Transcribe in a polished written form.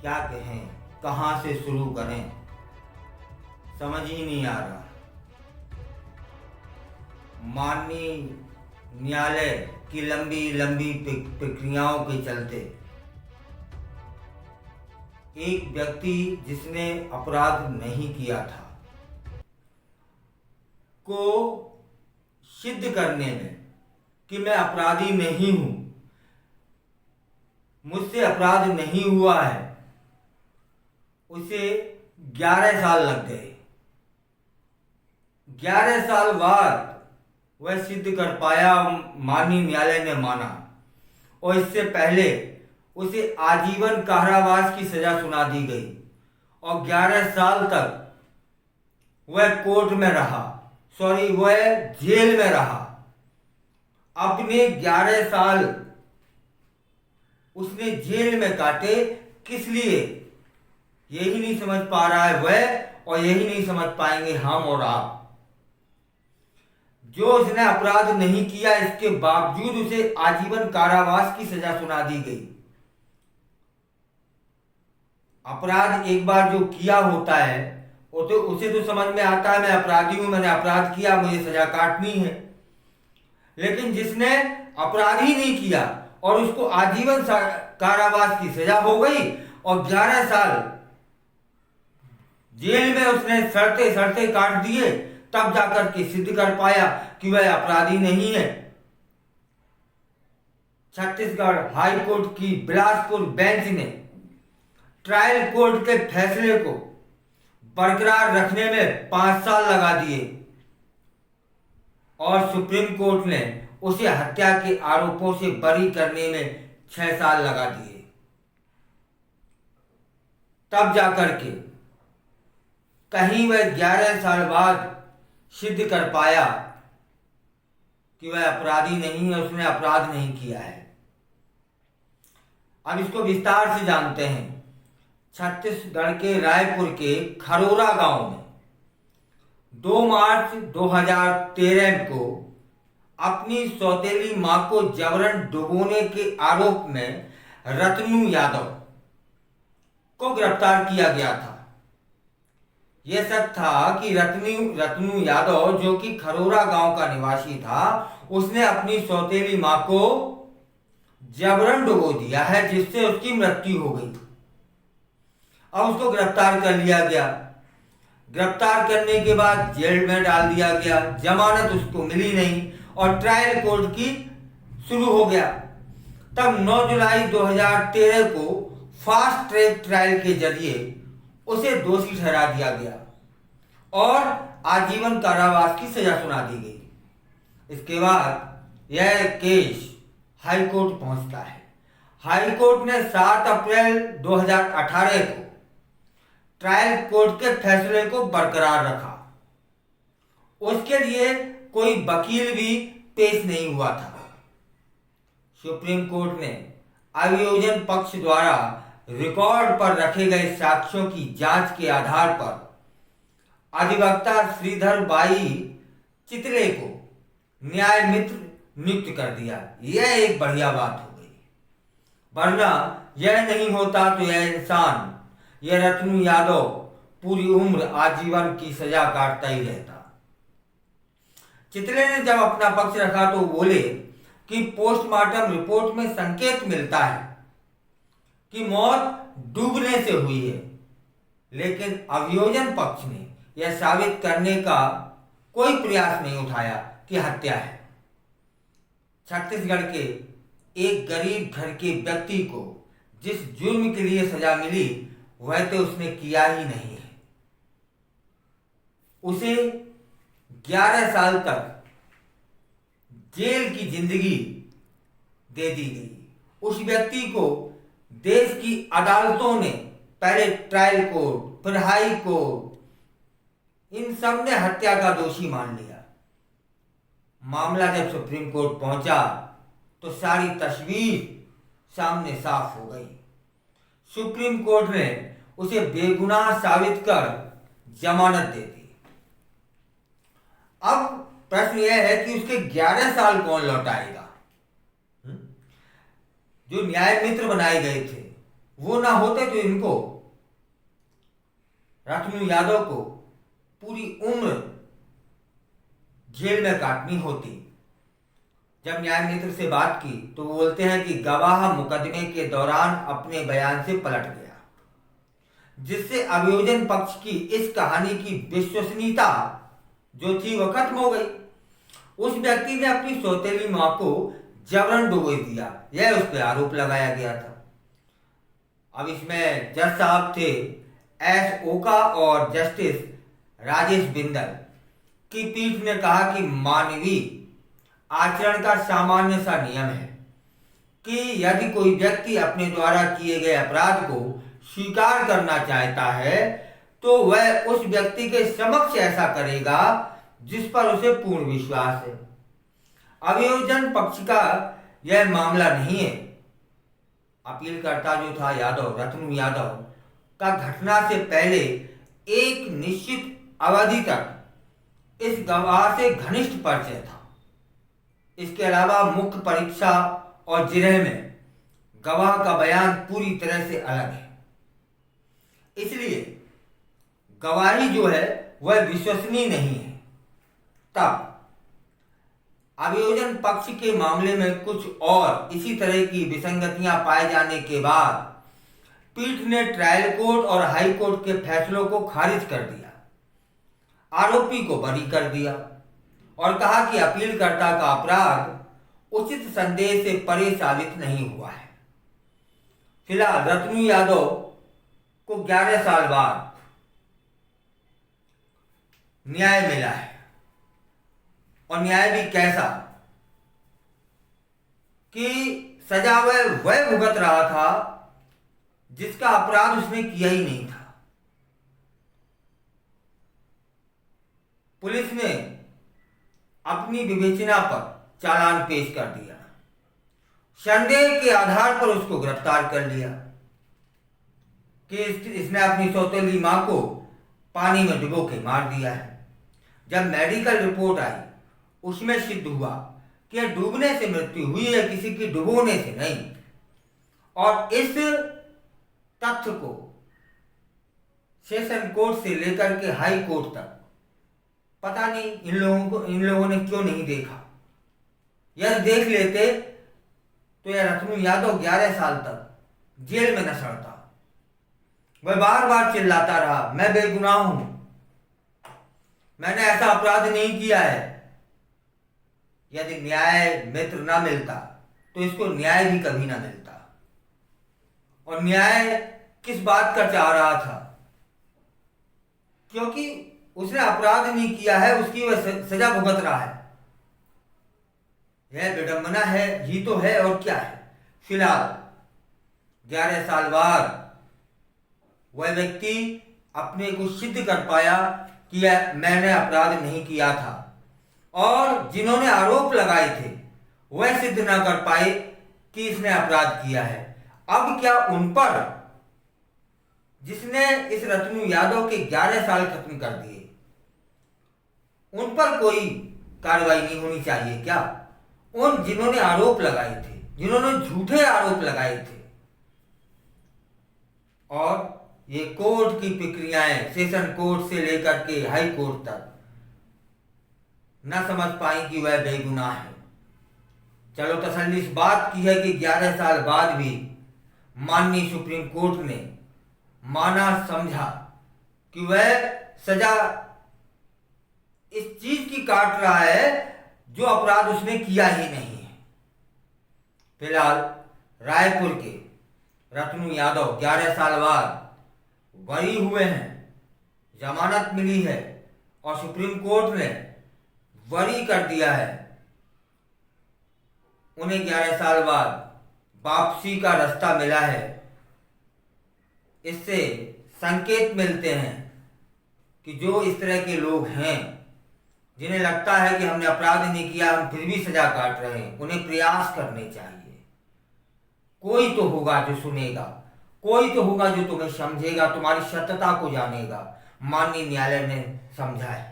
क्या कहें, कहाँ से शुरू करें, समझ ही नहीं आ रहा। माननीय न्यायालय की लंबी लंबी प्रक्रियाओं के चलते एक व्यक्ति जिसने अपराध नहीं किया था को सिद्ध करने में कि मैं अपराधी नहीं हूं, मुझसे अपराध नहीं हुआ है, उसे 11 साल लग गए। 11 साल बाद वह सिद्ध कर पाया, माननीय न्यायालय ने माना, और इससे पहले उसे आजीवन कारावास की सजा सुना दी गई और 11 साल तक वह कोर्ट में रहा, वह जेल में रहा। अपने 11 साल उसने जेल में काटे, किस लिए यही नहीं समझ पा रहा है वह, और यही नहीं समझ पाएंगे हम और आप। जो उसने अपराध नहीं किया, इसके बावजूद उसे आजीवन कारावास की सजा सुना दी गई। अपराध एक बार जो किया होता है वो तो उसे तो समझ में आता है, मैं अपराधी हूं, मैंने अपराध किया, मुझे सजा काटनी है। लेकिन जिसने अपराध ही नहीं किया और उसको आजीवन कारावास की सजा हो गई और 11 साल जेल में उसने सड़ते सड़ते काट दिए, तब जाकर के सिद्ध कर पाया कि वह अपराधी नहीं है। छत्तीसगढ़ हाई कोर्ट की बिलासपुर बेंच ने ट्रायल कोर्ट के फैसले को बरकरार रखने में 5 साल लगा दिए और सुप्रीम कोर्ट ने उसे हत्या के आरोपों से बरी करने में 6 साल लगा दिए। तब जाकर के कहीं वह 11 साल बाद सिद्ध कर पाया कि वह अपराधी नहीं है, उसने अपराध नहीं किया है। अब इसको विस्तार से जानते हैं। छत्तीसगढ़ के रायपुर के खरोरा गांव में 2 मार्च 2013 को अपनी सौतेली मां को जबरन डुबोने के आरोप में रत्नू यादव को गिरफ्तार किया गया था। यह सच था कि रत्नू यादव, जो कि खरोरा गांव का निवासी था, उसने अपनी सौतेली मां को जबरन डुबो दिया है, जिससे उसकी मृत्यु हो गई। अब उसको गिरफ्तार कर लिया गया। गिरफ्तार करने के बाद जेल में डाल दिया गया, जमानत उसको मिली नहीं और ट्रायल कोर्ट की शुरू हो गया। तब 9 जुलाई 2013 को फास्ट ट्रैक ट्रायल के जरिए उसे दोषी ठहरा दिया गया और आजीवन कारावास की सजा सुना दी गई। इसके बाद यह केस हाई कोर्ट पहुंचता है। हाई कोर्ट ने 7 अप्रैल 2018 को ट्रायल कोर्ट के फैसले को बरकरार रखा। उसके लिए कोई वकील भी पेश नहीं हुआ था। सुप्रीम कोर्ट ने अभियोजन पक्ष द्वारा रिकॉर्ड पर रखे गए साक्ष्यों की जांच के आधार पर अधिवक्ता श्रीधर बाई चितले को न्याय मित्र नियुक्त कर दिया। यह एक बढ़िया बात हो गई, वरना यह नहीं होता तो यह इंसान, यह रत्नू यादव पूरी उम्र आजीवन की सजा काटता ही रहता। चितले ने जब अपना पक्ष रखा तो बोले कि पोस्टमार्टम रिपोर्ट में संकेत मिलता है कि मौत डूबने से हुई है, लेकिन अभियोजन पक्ष ने यह साबित करने का कोई प्रयास नहीं उठाया कि हत्या है। छत्तीसगढ़ के एक गरीब घर के व्यक्ति को जिस जुर्म के लिए सजा मिली, वह तो उसने किया ही नहीं है। उसे 11 साल तक जेल की जिंदगी दे दी गई। उस व्यक्ति को देश की अदालतों ने, पहले ट्रायल कोर्ट, फिर हाई कोर्ट, इन सब ने हत्या का दोषी मान लिया। मामला जब सुप्रीम कोर्ट पहुंचा तो सारी तस्वीर सामने साफ हो गई। सुप्रीम कोर्ट ने उसे बेगुनाह साबित कर जमानत दे दी। अब प्रश्न यह है कि उसके 11 साल कौन लौटाएगा? जो न्याय मित्र बनाए गए थे वो ना होते तो इनको, रतनू यादव को, पूरी उम्र जेल में काटनी होती। जब न्याय मित्र से बात की तो वो बोलते हैं कि गवाह मुकदमे के दौरान अपने बयान से पलट गया, जिससे अभियोजन पक्ष की इस कहानी की विश्वसनीयता जो थी वह खत्म हो गई। उस व्यक्ति ने अपनी सौतेली मां को जबरन डुबो दिया, यह उस पर आरोप लगाया गया था। अब इसमें जज साहब थे एस ओका और जस्टिस राजेश बिंदल की पीठ ने कहा कि मानवीय आचरण का सामान्य सा नियम है कि यदि कोई व्यक्ति अपने द्वारा किए गए अपराध को स्वीकार करना चाहता है तो वह उस व्यक्ति के समक्ष ऐसा करेगा जिस पर उसे पूर्ण विश्वास है। अभियोजन पक्ष का यह मामला नहीं है। अपीलकर्ता जो था यादव, रतनू यादव का घटना से पहले एक निश्चित अवधि तक इस गवाह से घनिष्ठ परिचय था। इसके अलावा मुख्य परीक्षा और जिरह में गवाह का बयान पूरी तरह से अलग है, इसलिए गवाही जो है वह विश्वसनीय नहीं है। तब अभियोजन पक्ष के मामले में कुछ और इसी तरह की विसंगतियां पाए जाने के बाद पीठ ने ट्रायल कोर्ट और हाई कोर्ट के फैसलों को खारिज कर दिया, आरोपी को बरी कर दिया और कहा कि अपीलकर्ता का अपराध उचित संदेह से परे साबित नहीं हुआ है। फिलहाल रतनू यादव को 11 साल बाद न्याय मिला है, और न्याय भी कैसा कि सजा वह भुगत रहा था जिसका अपराध उसने किया ही नहीं था। पुलिस ने अपनी विवेचना पर चालान पेश कर दिया, संदेह के आधार पर उसको गिरफ्तार कर लिया कि इसने अपनी सौतेली मां को पानी में डुबो के मार दिया है। जब मेडिकल रिपोर्ट आई उसमें सिद्ध हुआ कि डूबने से मृत्यु हुई है, किसी की डुबोने से नहीं। और इस तथ्य को सेशन कोर्ट से लेकर के हाई कोर्ट तक पता नहीं इन लोगों ने क्यों नहीं देखा। यदि देख लेते तो यह रतनू यादव 11 साल तक जेल में न सड़ता। वह बार बार चिल्लाता रहा, मैं बेगुनाह हूं, मैंने ऐसा अपराध नहीं किया है। यदि न्याय मित्र ना मिलता तो इसको न्याय भी कभी ना मिलता। और न्याय किस बात का चाह रहा था, क्योंकि उसने अपराध नहीं किया है, उसकी वह सजा भुगत रहा है। यह विडंबना है, ही तो है और क्या है। फिलहाल 11 साल बाद वह व्यक्ति अपने को सिद्ध कर पाया कि मैंने अपराध नहीं किया था, और जिन्होंने आरोप लगाए थे वह सिद्ध ना कर पाए कि इसने अपराध किया है। अब क्या उन पर, जिसने इस रतनू यादव के 11 साल खत्म कर दिए, उन पर कोई कार्रवाई नहीं होनी चाहिए क्या? उन जिन्होंने आरोप लगाए थे, जिन्होंने झूठे आरोप लगाए थे, और ये कोर्ट की प्रक्रियाएं सेशन कोर्ट से लेकर के हाई कोर्ट तक न समझ पाई कि वह बेगुनाह है। चलो तसल्ली इस बात की है कि 11 साल बाद भी माननीय सुप्रीम कोर्ट ने माना समझा कि वह सजा इस चीज की काट रहा है जो अपराध उसने किया ही नहीं है। फिलहाल रायपुर के रतनू यादव 11 साल बाद बरी हुए हैं, जमानत मिली है और सुप्रीम कोर्ट ने बरी कर दिया है। उन्हें 11 साल बाद वापसी का रास्ता मिला है। इससे संकेत मिलते हैं कि जो इस तरह के लोग हैं जिन्हें लगता है कि हमने अपराध नहीं किया, हम फिर भी सजा काट रहे हैं, उन्हें प्रयास करने चाहिए। कोई तो होगा जो सुनेगा, कोई तो होगा जो तुम्हें समझेगा, तुम्हारी सत्यता को जानेगा। माननीय न्यायालय ने समझा है।